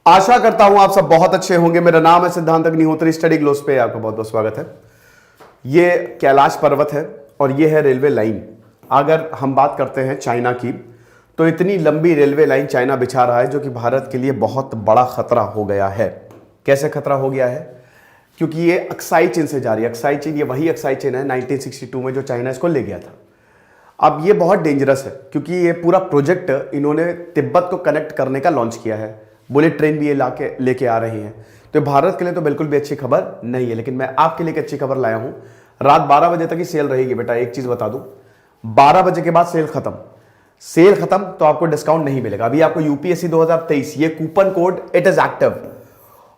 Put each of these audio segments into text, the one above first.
आशा करता हूं आप सब बहुत अच्छे होंगे। मेरा नाम है सिद्धांत अग्निहोत्री, स्टडी ग्लोस पे आपका बहुत बहुत स्वागत है। ये कैलाश पर्वत है और ये है रेलवे लाइन। अगर हम बात करते हैं चाइना की, तो इतनी लंबी रेलवे लाइन चाइना बिछा रहा है जो कि भारत के लिए बहुत बड़ा खतरा हो गया है। कैसे खतरा हो गया है? क्योंकि ये अक्साई चीन से जा रही है। अक्साई चीन, ये वही अक्साई चीन है 1962 में जो चाइना इसको ले गया था। अब ये बहुत डेंजरस है क्योंकि ये पूरा प्रोजेक्ट इन्होंने तिब्बत को कनेक्ट करने का लॉन्च किया है। बुलेट ट्रेन भी ये लेके आ रही हैं। तो भारत के लिए तो बिल्कुल भी अच्छी खबर नहीं है, लेकिन मैं आपके लिए एक अच्छी खबर लाया हूं। रात 12 बजे तक ही सेल रहेगी बेटा। एक चीज बता दूं, 12 बजे के बाद सेल खत्म। सेल खत्म तो आपको डिस्काउंट नहीं मिलेगा। अभी आपको यूपीएससी 2023 ये coupon code it is active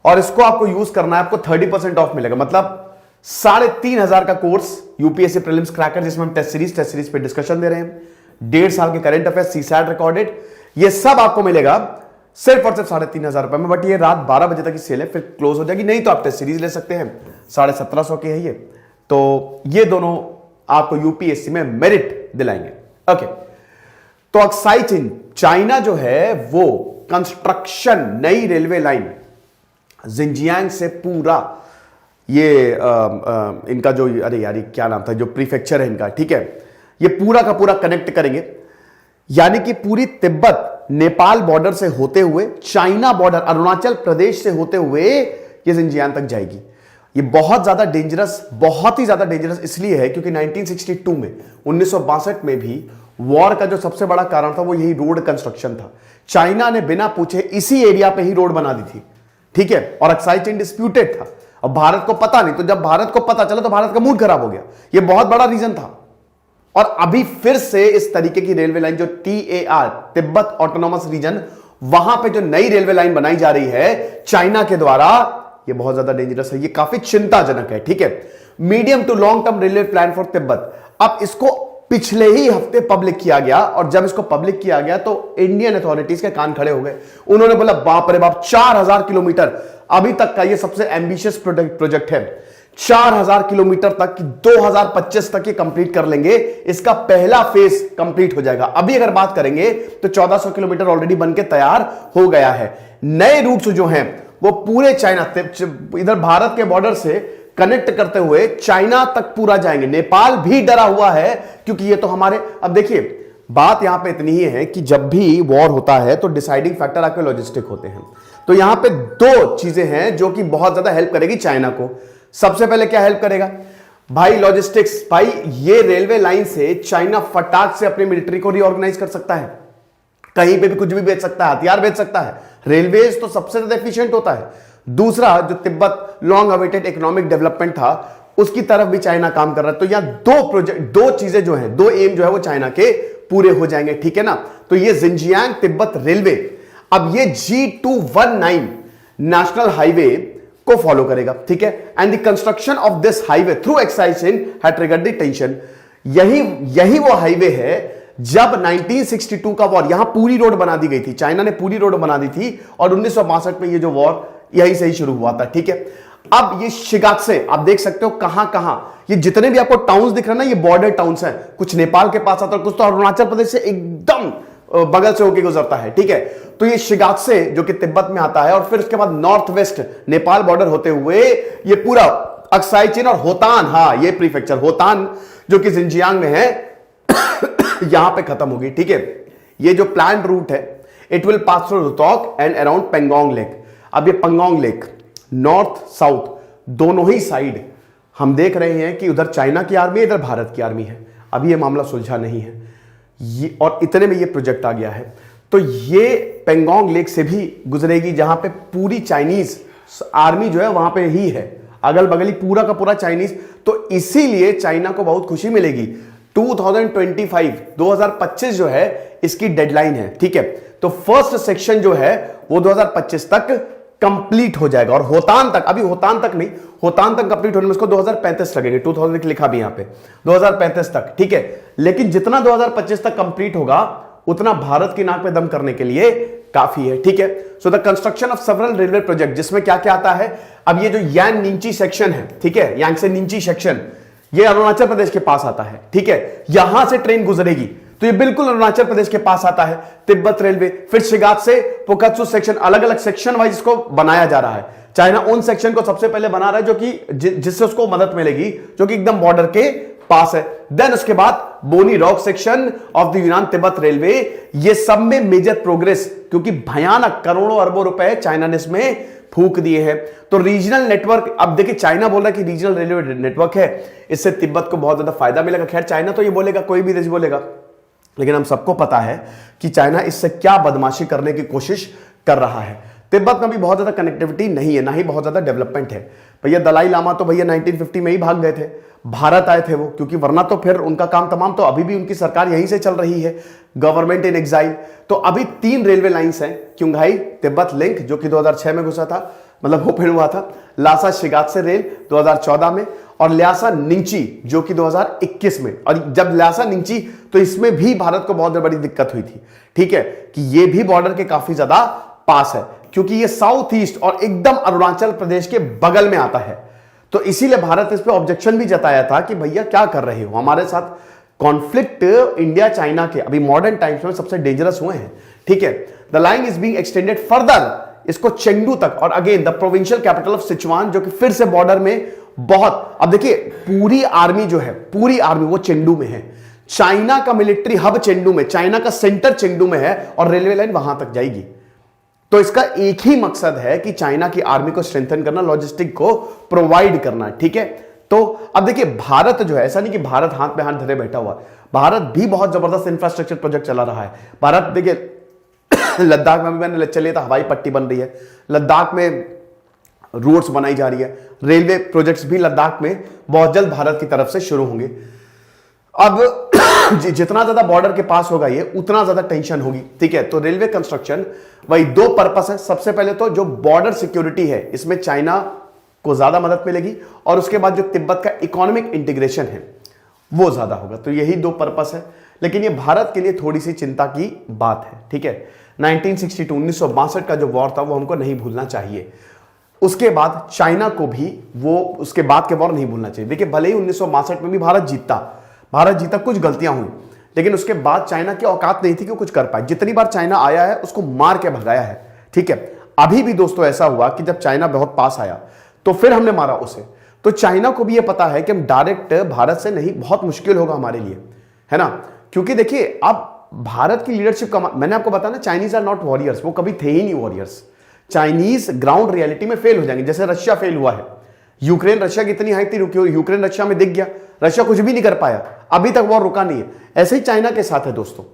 और इसको आपको यूज करना है। आपको 30% ऑफ मिलेगा, मतलब 3,500 का कोर्स यूपीएससी प्रीलिम्स क्रैकर, जिसमें हम टेस्ट सीरीज पे डिस्कशन दे रहे हैं। 1.5 साल के करंट अफेयर्स, सीसैट रिकॉर्डेड, ये सब आपको मिलेगा सिर्फ और सिर्फ 3,500 रुपए में। बट ये रात 12 बजे तक की सेल है, फिर क्लोज हो जाएगी। नहीं तो आप टेस्ट सीरीज ले सकते हैं, 1750 की है ये। तो ये दोनों आपको यूपीएससी में मेरिट दिलाएंगे। ओके, तो अक्साई चीन चाइना जो है वो कंस्ट्रक्शन, नई रेलवे लाइन जिंजियांग से पूरा ये इनका जो, अरे यार ये क्या नाम था, जो प्रीफेक्चर है इनका, ठीक है, ये पूरा का पूरा कनेक्ट करेंगे। यानी कि पूरी तिब्बत नेपाल बॉर्डर से होते हुए, चाइना बॉर्डर अरुणाचल प्रदेश से होते हुए ये जिंजियांग तक जाएगी। ये बहुत ज्यादा डेंजरस, बहुत ही ज्यादा डेंजरस इसलिए है क्योंकि 1962 में, 1962 में भी वॉर का जो सबसे बड़ा कारण था वो यही रोड कंस्ट्रक्शन था। चाइना ने बिना पूछे इसी एरिया पे ही रोड बना दी थी, ठीक है, और अक्साई चीन डिस्प्यूटेड था। अब भारत को पता नहीं, तो जब भारत को पता चला तो भारत का मूड खराब हो गया। ये बहुत बड़ा रीजन था। और अभी फिर से इस तरीके की रेलवे लाइन जो TAR, तिब्बत ऑटोनॉमस रीजन, वहां पे जो नई रेलवे लाइन बनाई जा रही है चाइना के द्वारा, ये बहुत ज्यादा डेंजरस है। ये काफी चिंताजनक है, ठीक है। Medium to long term railway plan for Tibet. अब इसको पिछले ही हफ्ते पब्लिक किया गया और जब इसको पब्लिक किया गया तो इंडियन अथॉरिटीज के कान खड़े हो गए। उन्होंने बोला बाप रे बाप, 4,000 किलोमीटर अभी तक का ये सबसे एम्बिशियस प्रोजेक्ट है। 4,000 किलोमीटर तक की 2025 तक ये कंप्लीट कर लेंगे। इसका पहला फेज कंप्लीट हो जाएगा। अभी अगर बात करेंगे तो 1,400 किलोमीटर ऑलरेडी बनके तैयार हो गया है। नए रूट्स जो हैं वो पूरे चाइना, इधर भारत के बॉर्डर से कनेक्ट करते हुए चाइना तक पूरा जाएंगे। नेपाल भी डरा हुआ है क्योंकि ये तो हमारे, अब देखिए बात यहां पे इतनी ही है कि जब भी वॉर होता है तो डिसाइडिंग फैक्टर आपके लॉजिस्टिक होते हैं। तो यहां पे दो चीजें हैं जो कि बहुत ज्यादा हेल्प करेगी चाइना को। सबसे पहले क्या हेल्प करेगा भाई? लॉजिस्टिक्स। भाई ये रेलवे लाइन से चाइना फटाक से अपनी मिलिट्री को रीऑर्गेनाइज कर सकता है, कहीं पे भी कुछ भी बेच सकता है, हथियार बेच सकता है। रेलवेज तो सबसे ज्यादा एफिशिएंट होता है। दूसरा, जो Tibet long awaited economic development था उसकी तरफ भी चाइना काम कर रहा है। तो यहां दो प्रोजेक्ट, दो चीजें जो हैं, दो एम जो है वो चाइना के पूरे हो जाएंगे, ठीक है ना। तो ये जिंजियांग तिब्बत रेलवे अब ये G219 नेशनल हाईवे को फॉलो करेगा, ठीक है। And the construction of this highway through Aksai चीन हैड ट्रिगर्ड द टेंशन। यही वो हाईवे है जब 1962 का वॉर, यहां पूरी रोड बना दी गई थी, चाइना ने पूरी रोड बना दी थी और 1962 में ये जो वॉर यहीं से ही शुरू हुआ था, ठीक है। अब ये शिगात्से आप देख सकते हो कहां कहां, ये जितने भी आपको टाउन्स दिख रहे हैं ना, ये बॉर्डर टाउन्स हैं। कुछ नेपाल के पास आता है, कुछ तो अरुणाचल प्रदेश से एकदम बगल से होकर गुजरता है, ठीक है। तो ये शिगात्से जो कि तिब्बत में आता है और फिर उसके बाद नॉर्थ वेस्ट नेपाल बॉर्डर होते हुए ये पूरा अक्साई चीन और होतान, हाँ ये प्रीफेक्चर होतान जो कि जिंजियांग में है यहां पे खत्म होगी, ठीक है। ये जो प्लान रूट है, it will pass through Rudok and around Pangong lake. अब ये पेंगोंग लेक नॉर्थ साउथ दोनों ही साइड हम देख रहे हैं कि उधर चाइना की आर्मी है, इधर भारत की आर्मी है। अभी ये मामला सुलझा नहीं है ये, और इतने में ये प्रोजेक्ट आ गया है। तो ये पेंगोंग लेक से भी गुजरेगी जहां पे पूरी चाइनीज आर्मी जो है वहां पे ही है, अगल बगल ही पूरा का पूरा चाइनीज। तो इसीलिए चाइना को बहुत खुशी मिलेगी। 2025 जो है इसकी डेडलाइन है, ठीक है। तो फर्स्ट सेक्शन जो है वो 2025 तक कंप्लीट हो जाएगा और होतान तक, अभी होतान तक नहीं, होतान तक कंप्लीट होने में इसको 2035 लगेंगे। 2000 लिखा भी यहां पे 2035 तक, ठीक है। लेकिन जितना 2025 तक कंप्लीट होगा उतना भारत की नाक पे दम करने के लिए काफी है, ठीक है। So the construction of several railway project, जिसमें क्या क्या आता है। अब ये जो यान नींची सेक्शन है, ठीक है, यांग से नींची सेक्शन, ये अरुणाचल प्रदेश के पास आता है, ठीक है। यहां से ट्रेन गुजरेगी तो ये बिल्कुल अरुणाचल प्रदेश के पास आता है तिब्बत रेलवे। फिर शिगात से पोकात्सु सेक्शन, अलग अलग सेक्शन वाइज इसको बनाया जा रहा है। चाइना उन सेक्शन को सबसे पहले बना रहा है जो कि जिससे उसको मदद मिलेगी, जो कि एकदम बॉर्डर के पास है। देन उसके बाद बोनी रॉक सेक्शन ऑफ द यूनान तिब्बत रेलवे, ये सब में मेजर प्रोग्रेस, क्योंकि भयानक करोड़ों अरबों रुपए चाइना ने इसमें फूक दिए हैं। तो रीजनल नेटवर्क, अब देखिए चाइना बोल रहा है कि रीजनल रेलवे नेटवर्क है, इससे तिब्बत को बहुत ज्यादा फायदा मिलेगा। खैर चाइना तो ये बोलेगा, कोई भी देश बोलेगा, लेकिन हम सबको पता है कि चाइना इससे क्या बदमाशी करने की कोशिश कर रहा है। तिब्बत में भी बहुत ज्यादा कनेक्टिविटी नहीं है, ना ही बहुत ज्यादा डेवलपमेंट है। भैया दलाई लामा तो भैया 1950 में ही भाग गए थे, भारत आए थे वो, क्योंकि वरना तो फिर उनका काम तमाम, तो अभी भी उनकी सरकार यहीं से चल रही है, गवर्नमेंट इन एग्जाइल। तो अभी 3 रेलवे लाइंस हैं, क्योंघाई तिब्बत लिंक जो कि 2006 में घुसा था, मतलब ओपन हुआ था, लासा शिगात से रेल 2014 में, और ल्यासा निंगची जो कि 2021 में। और जब ल्यासा निंगची, तो इसमें भी भारत को बहुत बड़ी दिक्कत हुई थी, ठीक है, कि ये भी बॉर्डर के काफी ज्यादा पास है, क्योंकि ये साउथ ईस्ट और एकदम अरुणाचल प्रदेश के बगल में आता है। तो इसीलिए भारत इस पे ऑब्जेक्शन भी जताया था कि भैया क्या कर रहे हो, हमारे साथ कॉन्फ्लिक्ट इंडिया चाइना के अभी मॉडर्न टाइम्स में सबसे डेंजरस हुए हैं, ठीक है। The line is being extended further, इसको चेंगडू तक, और again the provincial capital of Sichuan, जो कि फिर से बॉर्डर में बहुत, अब देखिए पूरी आर्मी जो है, पूरी आर्मी वो चेंगडू में है। चाइना का मिलिट्री हब चेंगडू में, चाइना का सेंटर चेंगडू में है, और रेलवे लाइन वहां तक जाएगी। तो इसका एक ही मकसद है कि चाइना की आर्मी को स्ट्रेंथन करना, लॉजिस्टिक को प्रोवाइड करना, ठीक है। तो अब देखिए भारत जो है, ऐसा नहीं कि भारत हाथ में हाथ धरे बैठा हुआ है, भारत भी बहुत जबरदस्त इंफ्रास्ट्रक्चर प्रोजेक्ट चला रहा है। भारत देखिए लद्दाख में भी मैंने चलिए तो हवाई पट्टी बन रही है, लद्दाख में रोड्स बनाई जा रही है, रेलवे प्रोजेक्ट्स भी लद्दाख में बहुत जल्द भारत की तरफ से शुरू होंगे। अब जितना ज्यादा बॉर्डर के पास होगा ये, उतना ज्यादा टेंशन होगी, ठीक है। तो रेलवे कंस्ट्रक्शन वही 2 पर्पस है। सबसे पहले तो जो बॉर्डर सिक्योरिटी है, इसमें चाइना को ज्यादा मदद मिलेगी, और उसके बाद जो तिब्बत का इकोनॉमिक इंटीग्रेशन है वो ज्यादा होगा। तो यही 2 पर्पस है, लेकिन ये भारत के लिए थोड़ी सी चिंता की बात है, ठीक है। 1962 का जो वॉर था वो हमको नहीं भूलना चाहिए। उसके बाद चाइना को भी वो उसके बाद के वॉर नहीं भूलना चाहिए। देखिए भले ही 1962 में भी भारत जीता, कुछ गलतियां हुई, लेकिन उसके बाद चाइना की औकात नहीं थी कि वो कुछ कर पाए। जितनी बार चाइना आया है उसको मार के भगाया है, ठीक है। अभी भी दोस्तों ऐसा हुआ कि जब चाइना बहुत पास आया तो फिर हमने मारा उसे। तो चाइना को भी ये पता है कि हम डायरेक्ट भारत से नहीं, बहुत मुश्किल होगा हमारे लिए, है ना। क्योंकि देखिए अब भारत की लीडरशिप का, मैंने आपको बताया ना, चाइनीज आर नॉट वॉरियर्स, वो कभी थे ही नहीं वॉरियर्स। चाइनीज ग्राउंड रियलिटी में फेल हो जाएंगे, जैसे रशिया फेल हुआ है। यूक्रेन रशिया की इतनी हाइट थी, यूक्रेन रशिया में दिख गया, रशिया कुछ भी नहीं कर पाया, अभी तक वॉर रुका नहीं है। ऐसे ही चाइना के साथ है दोस्तों,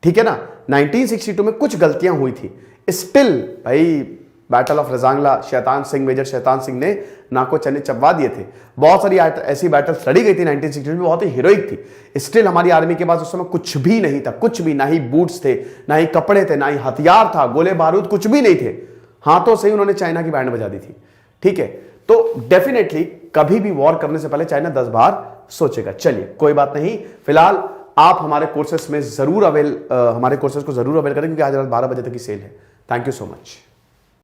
ठीक है ना। 1962 में कुछ गलतियां हुई थी, स्टिल भाई battle of Rezang La, Shaitan Singh, major Shaitan Singh ने नाको चने चबवा दिए थे। बहुत सारी ऐसी बैटल्स लड़ी गई थी 1962 में, बहुत ही हीरोइक थी। स्टिल हमारी आर्मी के पास उस समय कुछ भी नहीं था, कुछ भी, ना ही बूट्स थे, ना ही कपड़े थे, ना ही हथियार था, गोले बारूद कुछ भी नहीं थे। हाथों से ही उन्होंने चाइना की बैंड बजा दी थी, ठीक है। तो डेफिनेटली कभी भी वॉर करने से पहले चाइना 10 बार सोचेगा। चलिए कोई बात नहीं, फिलहाल आप हमारे कोर्सेस में जरूर हमारे कोर्सेस को जरूर अवेल करें, क्योंकि आज रात 12 बजे तक की सेल है। Thank you so much.